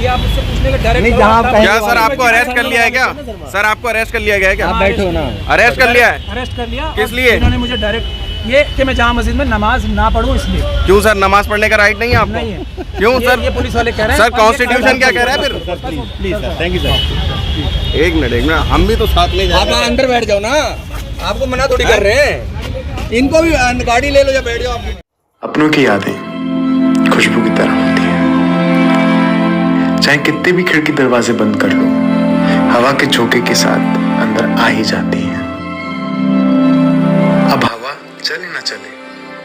ये आप मुझसे पूछने के डायरेक्ट नहीं, जहाँ आप क्या सर आपको अरेस्ट कर लिया है क्या? सर आपको अरेस्ट कर लिया गया है क्या? आप बैठो ना। अरेस्ट कर लिया है? अरेस्ट कर लिया। किस लिए? इन्होंने मुझे डायरेक्ट ये कि मैं जामा मस्जिद में नमाज ना पढ़ूं इसलिए। क्यों सर, नमाज पढ़ने का राइट नहीं है आपको? नहीं है। क्यों सर? ये पुलिस वाले कह रहे हैं सर कॉन्स्टिट्यूशन क्या कह रहा है फिर? Please sir, thank you sir. एक मिनट हम भी तो साथ में आप अंदर बैठ जाओ ना, आपको मना थोड़ी कर रहे हैं। इनको भी गाड़ी ले लो या बैठ जाओ। अपनों की यादें खुशबू की तरह होती हैं, चाहे कितने भी खिड़की दरवाजे बंद कर लो, हवा के झोंके के साथ अंदर आ ही जाती हैं। अब हवा चले ना चले,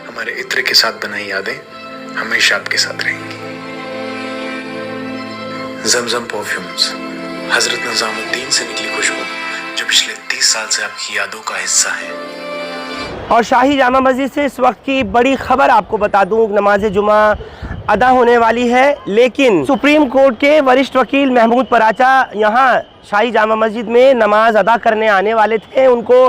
हमारे इत्र के साथ बनाई यादें हमेशा आपके साथ रहेंगी। जमजम परफ्यूम्स, हजरत निजामुद्दीन से निकली खुशबू जो पिछले 30 साल से आपकी यादों का हिस्सा है। और शाही जामा मस्जिद से इस वक्त की बड़ी खबर आपको बता दूं, नमाज जुमा अदा होने वाली है, लेकिन सुप्रीम कोर्ट के वरिष्ठ वकील महमूद पराचा यहाँ शाही जामा मस्जिद में नमाज अदा करने आने वाले थे। उनको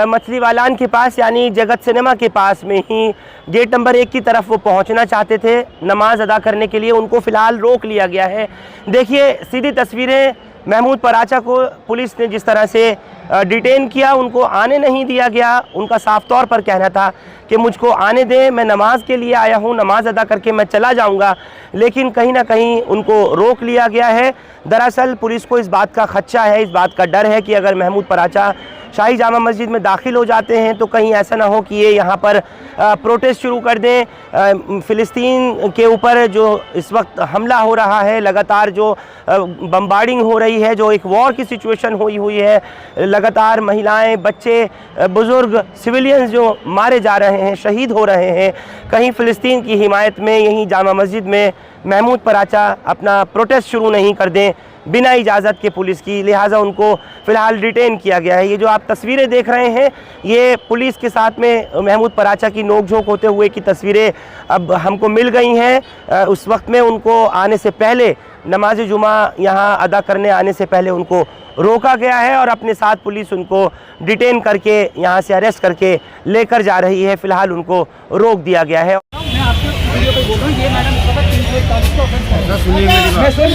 मछली वालान के पास यानी जगत सिनेमा के पास में ही गेट नंबर 1 की तरफ वो पहुँचना चाहते थे नमाज अदा करने के लिए। उनको फ़िलहाल रोक लिया गया है। देखिए सीधी तस्वीरें, महमूद पराचा को पुलिस ने जिस तरह से डिटेन किया, उनको आने नहीं दिया गया। उनका साफ तौर पर कहना था कि मुझको आने दें, मैं नमाज के लिए आया हूं, नमाज अदा करके मैं चला जाऊंगा, लेकिन कहीं ना कहीं उनको रोक लिया गया है। दरअसल पुलिस को इस बात का खदशा है, इस बात का डर है कि अगर महमूद पराचा शाही जामा मस्जिद में दाखिल हो जाते हैं तो कहीं ऐसा ना हो कि ये यहाँ पर प्रोटेस्ट शुरू कर दें। फ़िलिस्तीन के ऊपर जो इस वक्त हमला हो रहा है, लगातार जो बम्बार्डिंग हो रही है, जो एक वॉर की सिचुएशन हुई है, लगातार महिलाएं, बच्चे, बुज़ुर्ग, सिविलियंस जो मारे जा रहे हैं, शहीद हो रहे हैं, कहीं फ़िलिस्तीन की हिमायत में यहीं जामा मस्जिद में महमूद पराचा अपना प्रोटेस्ट शुरू नहीं कर दें बिना इजाज़त के पुलिस की, लिहाजा उनको फ़िलहाल डिटेन किया गया है। ये जो आप तस्वीरें देख रहे हैं, ये पुलिस के साथ में महमूद पराचा की नोकझोंक होते हुए की तस्वीरें अब हमको मिल गई हैं। उस वक्त में उनको आने से पहले, नमाज जुमा यहाँ अदा करने आने से पहले उनको रोका गया है और अपने साथ पुलिस उनको डिटेन करके यहाँ से अरेस्ट करके लेकर जा रही है। फ़िलहाल उनको रोक दिया गया है। मैं आपको वीडियो पे बोल रहा हूँ, ये मैडम इस वक्त 341 का ऑफेंस है। मैं सुन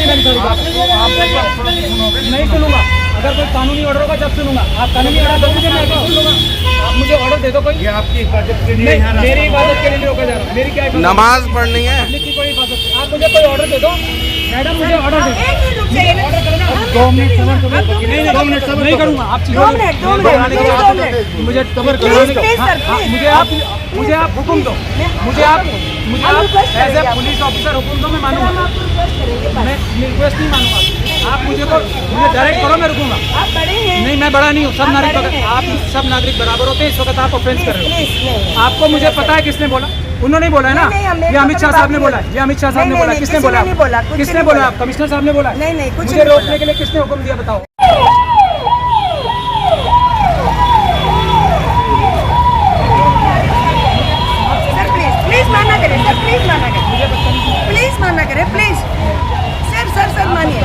नहीं सुनूंगा। अगर कोई कानूनी ऑर्डर होगा जब सुनूंगा। आप कानूनी ऑर्डर दोगे मैं सुन लूंगा। आप मुझे ऑर्डर दे दो कोई। ये आपकी हिफाजत के लिए, मेरी हिफाजत के लिए रोका जा रहा है। मेरी क्या हिफाजत? नमाज पढ़नी है। कोई हिफाजत? आप मुझे कोई ऑर्डर दे दो मैडम, मुझे ऑर्डर दे दो। 2 मिनट सबर नहीं करूँगा। आप मुझे आप हुक्म दो, मुझे आप एज ए पुलिस ऑफिसर हुक्म दो, मैं मानूंगा। मैं रिक्वेस्ट नहीं मानूंगा। आप मुझे डायरेक्ट करो, मैं रुकूंगा। नहीं, मैं बड़ा नहीं हूँ। सब नागरिक, आप सब नागरिक बराबर होते हैं। इस वक्त आप ऑफेंस कर रहे हो। आपको मुझे पता है किसने बोला? उन्होंने बोला है ना, ये अमित शाह साहब ने बोला है। ये अमित शाह साहब ने बोला। किसने बोला? किसने बोला? आप कमिश्नर साहब ने बोला? नहीं, मुझे रोकने के लिए किसने हुक्म दिया बताओ? प्लीज माना करें सर, प्लीज माना करें, प्लीज माना करें, प्लीज सर मानिए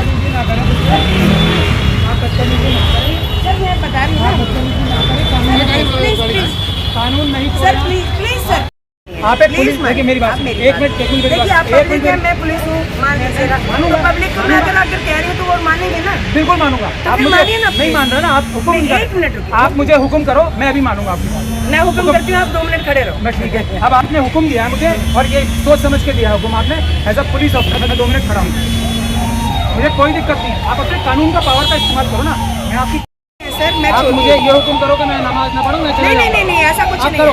सर, मैं बता रही हूँ प्लीज कानून नहीं सर, प्लीज सर। आप एक पुलिस, देखिए मेरी बात, एक मिनट देखिए, आप पब्लिक है, मैं पुलिस हूँ, मान लीजिएगा। पब्लिक को मैं अगर आकर कह रही हूँ तो वो मानेंगे ना? बिल्कुल मानूंगा। आप मुझे नहीं मान रहे ना, आप हुक्म, एक मिनट आप मुझे हुक्म करो, मैं अभी मानूंगा आपकी बात। मैं हुक्म करती हूँ, आप 2 मिनट खड़े रहो। मैं ठीक है। अब आपने हुक्म दिया है मुझे और ये सोच समझ के दिया है हुक्म आपने। एज अ पुलिस ऑफिसर मैं 2 मिनट खड़ा हूँ, मुझे कोई दिक्कत नहीं है। आप अपने कानून का पावर का इस्तेमाल करो ना। मैं आपकी सर, मैं आप मुझे ये हुक्म करो कि मैं नमाज ना पढ़ूँ, मैं चला जाऊँ। नहीं, ऐसा कुछ नहीं है।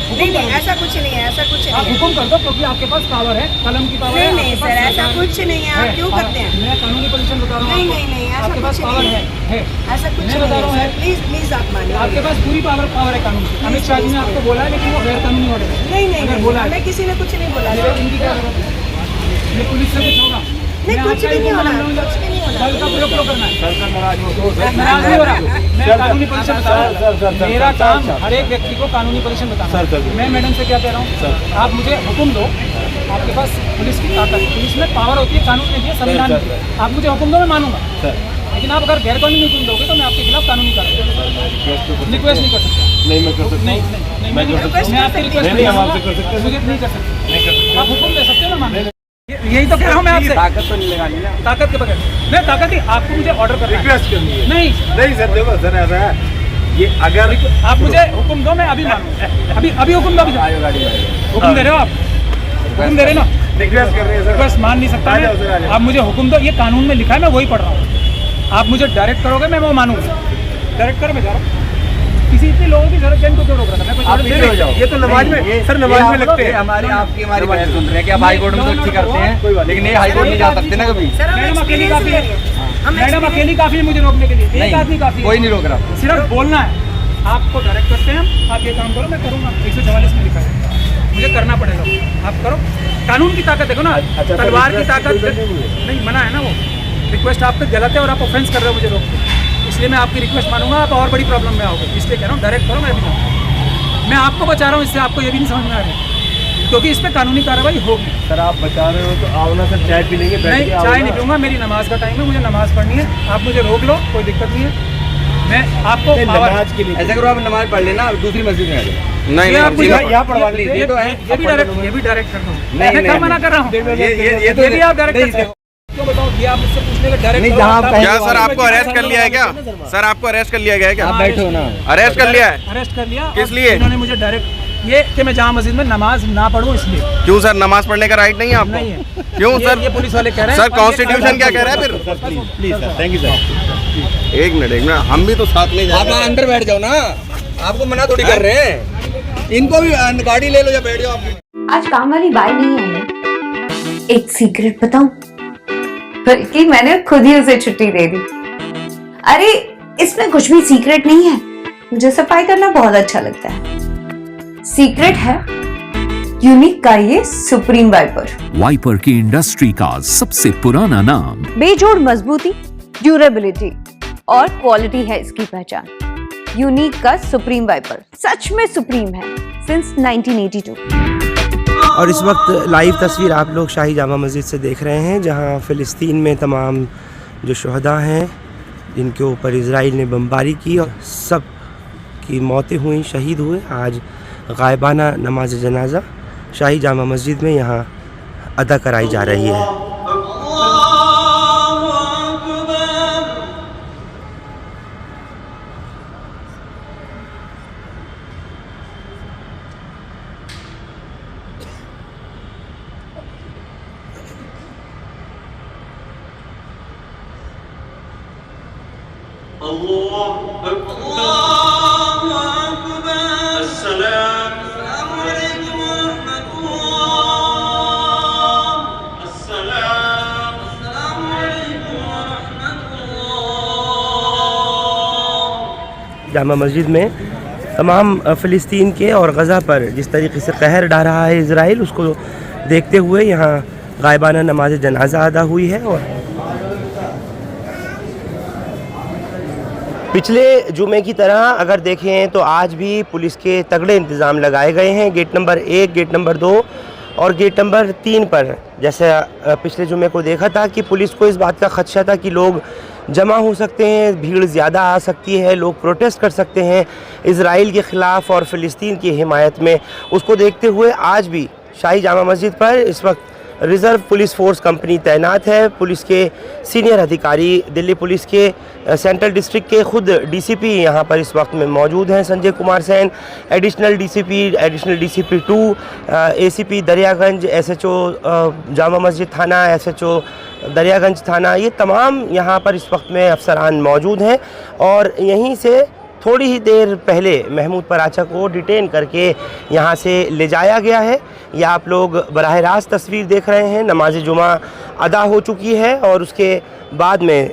नहीं, ऐसा कुछ नहीं है, ऐसा कुछ आप नहीं है। हुक्म कर दो, क्योंकि आपके पास पावर है, कलम की पावर है। नहीं सर, ऐसा कुछ नहीं है। आप क्यों करते हैं? मैं कानूनी पोजीशन बता रहा हूँ। नहीं, ऐसा आपके पास कुछ पावर नहीं है। ऐसा कुछ मैं बता रहा हूँ, प्लीज आप मानिए। आपके पास पूरी पावर है कानून की। अमित शाह जी ने आपको बोला है, लेकिन वो गैर कानूनी ऑर्डर है। नहीं बोला है, मैं किसी ने कुछ नहीं बोला। इनकी क्या जरूरत है? ये पुलिस से कुछ होगा? नहीं, कुछ भी नहीं हो रहा, कुछ भी नहीं हो रहा। बल का प्रयोग करना है। नाराज नहीं हो रहा। मैं कानूनी पोजीशन बता रहा हूँ। मेरा काम हर एक व्यक्ति को कानूनी पोजीशन बताना। मैं मैडम से क्या कह रहा हूँ, आप मुझे हुक्म दो। आपके पास पुलिस की ताकत, पुलिस में पावर होती है, कानून में दिया, संविधान में। आप मुझे हुक्म दो, मैं मानूंगा। लेकिन आप अगर गैर कानूनी हुक्म दोगे तो मैं आपके खिलाफ कानूनी कार्रवाई रिक्वेस्ट नहीं कर सकता। नहीं, मैं कर सकता हूँ। नहीं, मैं आपकी रिक्वेस्ट मुझे नहीं कर सकता। आप हुक्म दे सकते हो, मैं मान यही तो कह रहा हूँ मैं आपसे। ताकत तो नहीं लगानी ना। ताकत के बगैर नहीं, ताकत ही आपको मुझे ऑर्डर करना है। रिक्वेस्ट करनी है। नहीं नहीं सर, देखो सर ऐसा है, ये अगर आप मुझे हुक्म दो, मैं अभी मानूं। अभी हुक्म दो, अभी हुक्म दे रहे हो आप, हुक्म दे रहे हो ना। रिक्वेस्ट कर रहे हैं सर। बस मान नहीं सकता आ जाओ सर, आ मैं। जाओ। आप मुझे हुक्म दो, ये कानून में लिखा है, मैं वही पढ़ रहा हूँ। आप मुझे डायरेक्ट करोगे, मैं वो मानूंगा। डायरेक्ट करो, मैं जा रहा हूँ। किसी इतने लोगों की जरूरत को क्यों रोक रहा था? मैं आप पीछे हो जाओ। ये तो नमाज में सर, नमाज में लगते हैं। हमारी बहस सुन रहे हैं कि आप हाई कोर्ट में तो अच्छी करते हैं, लेकिन ये हाई कोर्ट नहीं जा सकते ना कभी। सर हम मैडम अकेली एक्सपीरियंस काफी ले है। रहे हैं। हम मैडम experience- अकेली काफी है मुझे रोकने के लिए। एक आदमी काफी है। कोई नहीं रोक रहा। सिर्फ बोलना है। आपको डायरेक्ट करते हैं हम, आप ये काम करो, मैं करूँगा। 144 में लिखा है, मुझे करना पड़ेगा। आप करो। कानून की ताकत देखो ना, सर, तलवार की request ताकत नहीं मना है ना वो। रिक्वेस्ट आपका गलत है और आप ऑफेंस कर रहे हो मुझे रोक के, इसलिए मैं आपकी रिक्वेस्ट मानूंगा। आप और बड़ी प्रॉब्लम में आओगे, इसलिए कह रहा हूँ डायरेक्ट करो। मैं आपको बचा रहा हूँ, इससे आपको ये भी नहीं समझ में आ रहा है, क्योंकि इस पर कानूनी कार्रवाई होगी। सर आप बचा रहे हो तो आओ ना सर, चाय पी लेंगे, बैठ नहीं, के आओ चाय ना। नहीं पीऊंगा, मेरी नमाज का टाइम है, मुझे नमाज पढ़नी है। आप मुझे रोक लो, कोई दिक्कत नहीं है। मैं आपको नहीं, नमाज के लिए ऐसा करो, आप नमाज पढ़ लेना, दूसरी मस्जिद में आ जाओ। नहीं ये आप नहीं मुझे- यहाँ पढ़वा प्लीज, लीजिए। ये तो है। ये भी डायरेक्ट कर दो। नहीं, मैं नहीं, मना कर रहा हूँ। ये तो ये भी आप डायरेक्ट नहीं, करते हो। क्यों बताओ, ये आप मुझसे पूछने का डायरेक्ट नहीं, करो, जहाँ आप- पहले- क्या सर आपको अरेस्ट कर लिया है क्या? सर आपको अरेस्ट कर लिया गया है क्या? आप बैठो ना। अरेस्ट कर लिया है? अरेस्ट कर लिया। किस और लिए? इन्होंने मुझे डायरेक्ट ये कि मैं जामा मस्जिद में नमाज ना पढ़ूं, इसलिए। क्यों सर, नमाज पढ़ने का राइट नहीं है आपको? नहीं है। क्यों सर? ये पुलिस वाले कह रहे हैं। सर कॉन्स्टिट्यूशन क्या कह रहा है फिर? Please sir, thank you sir. एक मिनट, हम भी तो साथ में आप अंदर बैठ जाओ ना, आपको मना थोड़ी कर रहे हैं। इनको भी गाड़ी ले लो या बैठ जाओ आप। आज काम वाली बाई नहीं आई है। एक सीक्रेट बताऊं, बल्कि मैंने खुद ही उसे छुट्टी दे दी। अरे इसमें कुछ भी सीक्रेट नहीं है, मुझे सफाई करना बहुत अच्छा लगता है। सीक्रेट है यूनिक का ये सुप्रीम वाइपर। वाइपर की इंडस्ट्री का सबसे पुराना नाम। बेजोड़ मजबूती, ड्यूरेबिलिटी और क्वालिटी है इसकी पहचान। यूनिक का सुप्रीम वाइपर सच में सुप्रीम है सिंस 1982। और इस वक्त लाइव तस्वीर आप लोग शाही जामा मस्जिद से देख रहे हैं, जहां फ़िलिस्तीन में तमाम जो शहदा हैं जिनके ऊपर इजराइल ने बमबारी की और सब की मौतें हुई, शहीद हुए, आज गायबाना नमाज जनाजा शाही जामा मस्जिद में यहाँ अदा कराई जा रही है। जामा मस्जिद में तमाम फ़िलिस्तीन के और गज़ा पर जिस तरीके से कहर ढा रहा है इज़राइल, उसको देखते हुए यहाँ गायबाना नमाज जनाजा अदा हुई है। और पिछले जुमे की तरह अगर देखें तो आज भी पुलिस के तगड़े इंतज़ाम लगाए गए हैं। गेट नंबर 1, गेट नंबर 2 और गेट नंबर 3 पर, जैसे पिछले जुमे को देखा था कि पुलिस को इस बात का खदशा था कि लोग जमा हो सकते हैं, भीड़ ज़्यादा आ सकती है, लोग प्रोटेस्ट कर सकते हैं इज़राइल के ख़िलाफ़ और फ़िलिस्तीन की हिमायत में। उसको देखते हुए आज भी शाही जामा मस्जिद पर इस वक्त रिज़र्व पुलिस फोर्स कंपनी तैनात है। पुलिस के सीनियर अधिकारी, दिल्ली पुलिस के सेंट्रल डिस्ट्रिक्ट के खुद डीसीपी यहाँ पर इस वक्त में मौजूद हैं, Sanjay Kumar Sain, additional DCP 2, ACP Daryaganj, SHO Jama Masjid थाना, एसएचओ दरियागंज थाना, ये तमाम यहाँ पर इस वक्त में अफसरान मौजूद हैं। और यहीं से थोड़ी ही देर पहले महमूद पराचा को डिटेन करके यहाँ से ले जाया गया है। यह आप लोग बराह रास्त तस्वीर देख रहे हैं। नमाज जुमा अदा हो चुकी है और उसके बाद में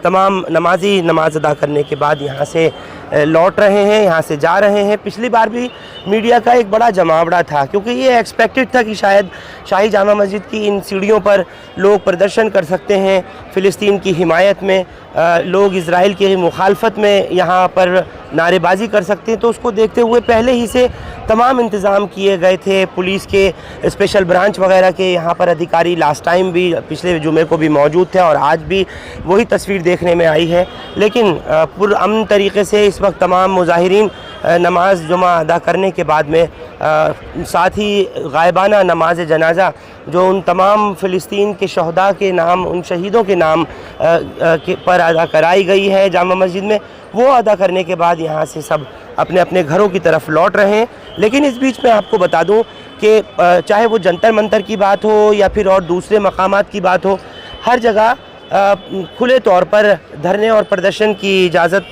तमाम नमाजी नमाज अदा करने के बाद यहाँ से लौट रहे हैं, यहाँ से जा रहे हैं। पिछली बार भी मीडिया का एक बड़ा जमावड़ा था, क्योंकि ये एक्सपेक्टेड था कि शायद शाही जामा मस्जिद की इन सीढ़ियों पर लोग प्रदर्शन कर सकते हैं, फ़िलिस्तीन की हिमायत में लोग इज़राइल की मुखालफत में यहाँ पर नारेबाजी कर सकते हैं। तो उसको देखते हुए पहले ही से तमाम इंतज़ाम किए गए थे। पुलिस के स्पेशल ब्रांच वगैरह के यहाँ पर अधिकारी लास्ट टाइम भी, पिछले जुमे को भी मौजूद थे और आज भी वही तस्वीर देखने में आई है। लेकिन पुरअमन तरीके से इस वक्त तमाम मुजाहिरीन नमाज जुमा अदा करने के बाद में साथ ही गायबाना नमाज जनाजा जो उन तमाम फ़िलिस्तीन के शहदा के नाम, उन शहीदों के नाम पर अदा कराई गई है जामा मस्जिद में, वो अदा करने के बाद यहाँ से सब अपने अपने घरों की तरफ लौट रहे हैं। लेकिन इस बीच में आपको बता दूं कि चाहे वो जंतर मंतर की बात हो या फिर और दूसरे मकामात की बात हो, हर जगह खुले तौर पर धरने और प्रदर्शन की इजाज़त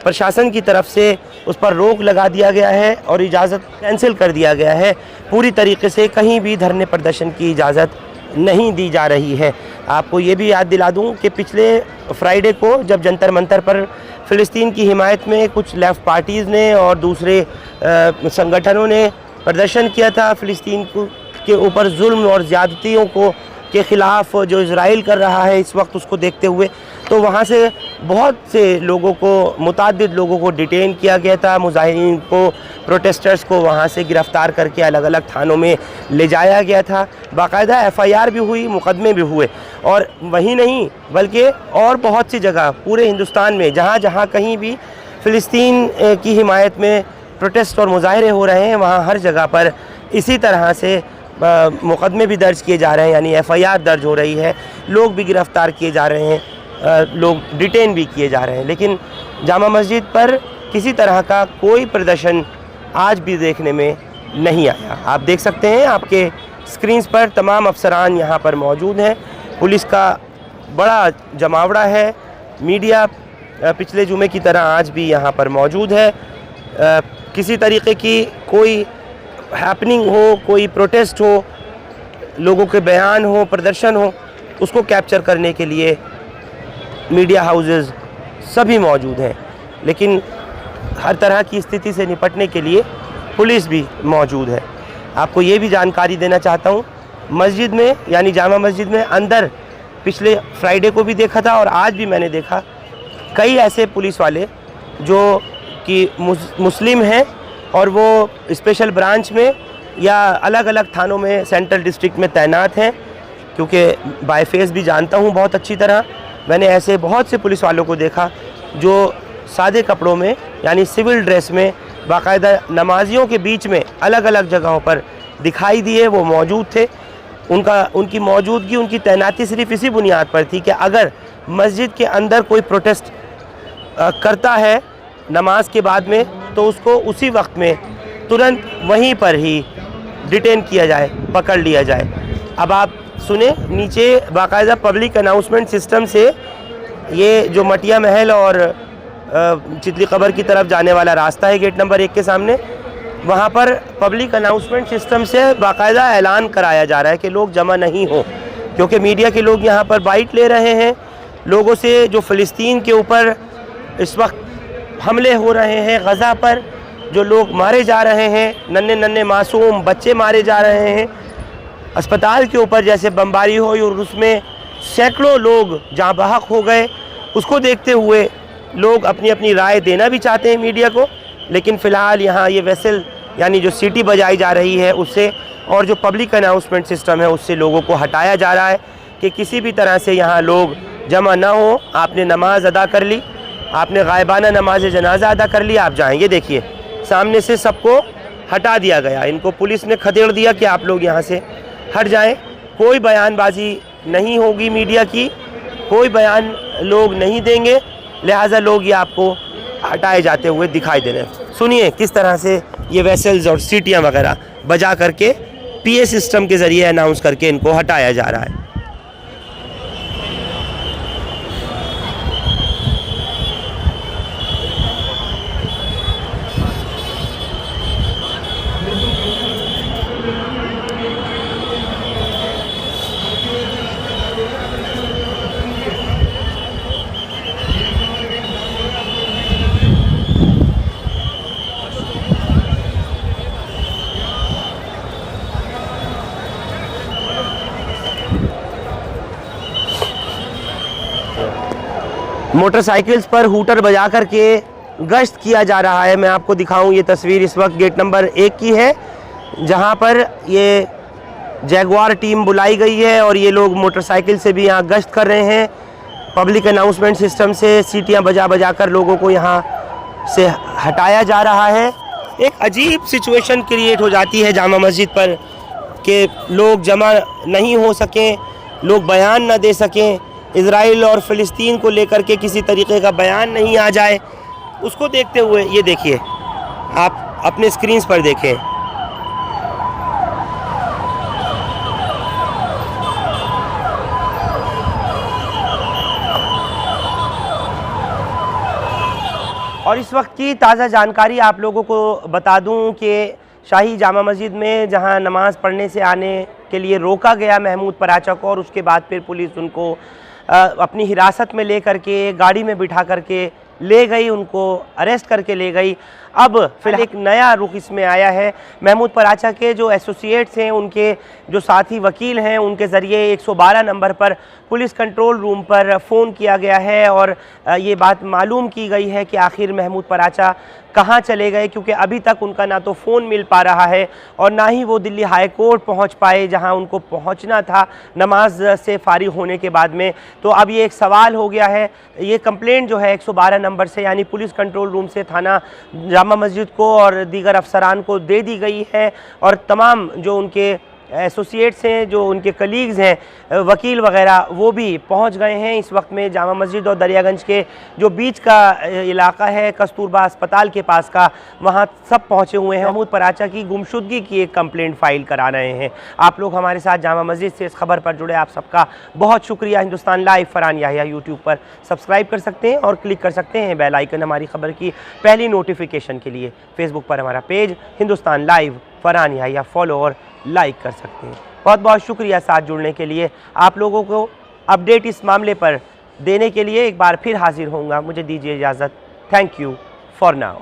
प्रशासन की तरफ से उस पर रोक लगा दिया गया है और इजाज़त कैंसिल कर दिया गया है। पूरी तरीके से कहीं भी धरने प्रदर्शन की इजाज़त नहीं दी जा रही है। आपको ये भी याद दिला दूं कि पिछले फ्राइडे को जब जंतर मंतर पर फ़िलिस्तीन की हिमायत में कुछ लेफ़्ट पार्टीज़ ने और दूसरे संगठनों ने प्रदर्शन किया था फ़िलिस्तीन के ऊपर जुल्म और ज़्यादतियों के ख़िलाफ़ जो इज़राइल कर रहा है इस वक्त, उसको देखते हुए तो वहाँ से बहुत से लोगों को, मुताद्दिद लोगों को डिटेन किया गया था। मुजाहिरीन को, प्रोटेस्टर्स को वहाँ से गिरफ़्तार करके अलग अलग थानों में ले जाया गया था। बाकायदा FIR भी हुई, मुकदमे भी हुए। और वही नहीं बल्कि और बहुत सी जगह पूरे हिंदुस्तान में जहाँ जहाँ कहीं भी फ़िलिस्तीन की हिमायत में प्रोटेस्ट और मुजाहरे हो रहे हैं, वहाँ हर जगह पर इसी तरह से मुकदमे भी दर्ज किए जा रहे हैं, यानी FIR दर्ज हो रही है, लोग भी गिरफ़्तार किए जा रहे हैं, लोग डिटेन भी किए जा रहे हैं। लेकिन जामा मस्जिद पर किसी तरह का कोई प्रदर्शन आज भी देखने में नहीं आया। आप देख सकते हैं, आपके स्क्रीन्स पर तमाम अफसरान यहाँ पर मौजूद हैं, पुलिस का बड़ा जमावड़ा है, मीडिया पिछले जुमे की तरह आज भी यहाँ पर मौजूद है। किसी तरीके की कोई हैपनिंग हो, कोई प्रोटेस्ट हो, लोगों के बयान हो, प्रदर्शन हो, उसको कैप्चर करने के लिए मीडिया हाउसेस सभी मौजूद हैं। लेकिन हर तरह की स्थिति से निपटने के लिए पुलिस भी मौजूद है। आपको ये भी जानकारी देना चाहता हूँ, मस्जिद में यानी जामा मस्जिद में अंदर पिछले फ्राइडे को भी देखा था और आज भी मैंने देखा कई ऐसे पुलिस वाले जो कि मुस्लिम हैं और वो स्पेशल ब्रांच में या अलग अलग थानों में सेंट्रल डिस्ट्रिक्ट में तैनात हैं। क्योंकि बाय फेस भी जानता हूँ बहुत अच्छी तरह, मैंने ऐसे बहुत से पुलिस वालों को देखा जो सादे कपड़ों में यानी सिविल ड्रेस में बाकायदा नमाजियों के बीच में अलग अलग जगहों पर दिखाई दिए, वो मौजूद थे। उनकी मौजूदगी, उनकी तैनाती सिर्फ इसी बुनियाद पर थी कि अगर मस्जिद के अंदर कोई प्रोटेस्ट करता है नमाज के बाद में तो उसको उसी वक्त में तुरंत वहीं पर ही डिटेन किया जाए, पकड़ लिया जाए। अब आप सुने, नीचे बाकायदा पब्लिक अनाउंसमेंट सिस्टम से ये जो मटिया महल और चितली कब्र की तरफ जाने वाला रास्ता है गेट नंबर 1 के सामने, वहाँ पर पब्लिक अनाउंसमेंट सिस्टम से बाकायदा ऐलान कराया जा रहा है कि लोग जमा नहीं हो, क्योंकि मीडिया के लोग यहाँ पर बाइट ले रहे हैं लोगों से जो फ़िलिस्तीन के ऊपर इस वक्त हमले हो रहे हैं, गज़ा पर जो लोग मारे जा रहे हैं, नन्हे नन्हे मासूम बच्चे मारे जा रहे हैं, अस्पताल के ऊपर जैसे बमबारी हुई और उसमें सैकड़ों लोग जाँ बहक हो गए। उसको देखते हुए लोग अपनी अपनी राय देना भी चाहते हैं मीडिया को, लेकिन फ़िलहाल यहाँ ये वेसल यानी जो सीटी बजाई जा रही है उससे और जो पब्लिक अनाउंसमेंट सिस्टम है उससे लोगों को हटाया जा रहा है कि किसी भी तरह से यहाँ लोग जमा ना हो। आपने नमाज अदा कर ली, आपने गायबाना नमाज जनाजा अदा कर लिया, आप जाएँ। ये देखिए सामने से सबको हटा दिया गया, इनको पुलिस ने खदेड़ दिया कि आप लोग यहाँ से हट जाएं। कोई बयानबाजी नहीं होगी मीडिया की, कोई बयान लोग नहीं देंगे, लिहाजा लोग ये आपको हटाए जाते हुए दिखाई दे रहे हैं। सुनिए किस तरह से ये वेसल्स और सीटियाँ वगैरह बजा करके PA सिस्टम के ज़रिए अनाउंस करके इनको हटाया जा रहा है। मोटरसाइकिल्स पर हूटर बजा करके गश्त किया जा रहा है। मैं आपको दिखाऊं, ये तस्वीर इस वक्त गेट नंबर 1 की है जहां पर ये जैगवार टीम बुलाई गई है और ये लोग मोटरसाइकिल से भी यहाँ गश्त कर रहे हैं। पब्लिक अनाउंसमेंट सिस्टम से सीटियाँ बजा बजा कर लोगों को यहाँ से हटाया जा रहा है। एक अजीब सिचुएशन क्रिएट हो जाती है जामा मस्जिद पर कि लोग जमा नहीं हो सकें, लोग बयान न दे सकें, इज़राइल और फ़िलिस्तीन को लेकर के किसी तरीके का बयान नहीं आ जाए। उसको देखते हुए ये देखिए, आप अपने स्क्रीन्स पर देखें, और इस वक्त की ताज़ा जानकारी आप लोगों को बता दूं कि शाही जामा मस्जिद में जहां नमाज़ पढ़ने से आने के लिए रोका गया महमूद पराचा को, और उसके बाद फिर पुलिस उनको अपनी हिरासत में ले करके गाड़ी में बिठा करके ले गई, उनको अरेस्ट करके ले गई। अब फिर एक नया रुख इसमें आया है। महमूद पराचा के जो एसोसिएट्स हैं, उनके जो साथी वकील हैं, उनके ज़रिए 112 नंबर पर पुलिस कंट्रोल रूम पर फ़ोन किया गया है और ये बात मालूम की गई है कि आखिर महमूद पराचा कहाँ चले गए, क्योंकि अभी तक उनका ना तो फ़ोन मिल पा रहा है और ना ही वो दिल्ली हाई कोर्ट पहुँच पाए जहाँ उनको पहुँचना था नमाज से फारिग होने के बाद में। तो अब ये एक सवाल हो गया है, ये कंप्लेंट जो है 112 नंबर से यानी पुलिस कंट्रोल रूम से थाना जामा मस्जिद को और दीगर अफसरान को दे दी गई है, और तमाम जो उनके एसोसिएट्स हैं, जो उनके कलीग्स हैं, वकील वगैरह, वो भी पहुंच गए हैं। इस वक्त में जामा मस्जिद और दरियागंज के जो बीच का इलाका है, कस्तूरबा अस्पताल के पास का, वहां सब पहुंचे हुए हैं। महमूद पराचा की गुमशुदगी की एक कंप्लेंट फाइल करा रहे हैं। आप लोग हमारे साथ जामा मस्जिद से इस खबर पर जुड़े, आप सबका बहुत शुक्रिया। हिंदुस्तान लाइव फरहान याहिया यूट्यूब पर सब्सक्राइब कर सकते हैं और क्लिक कर सकते हैं बेल आइकन हमारी खबर की पहली नोटिफिकेशन के लिए। फेसबुक पर हमारा page Hindustan live Farhan Yahiya follow और लाइक कर सकते हैं। बहुत बहुत शुक्रिया साथ जुड़ने के लिए। आप लोगों को अपडेट इस मामले पर देने के लिए एक बार फिर हाजिर होऊंगा। मुझे दीजिए इजाज़त। Thank you for now.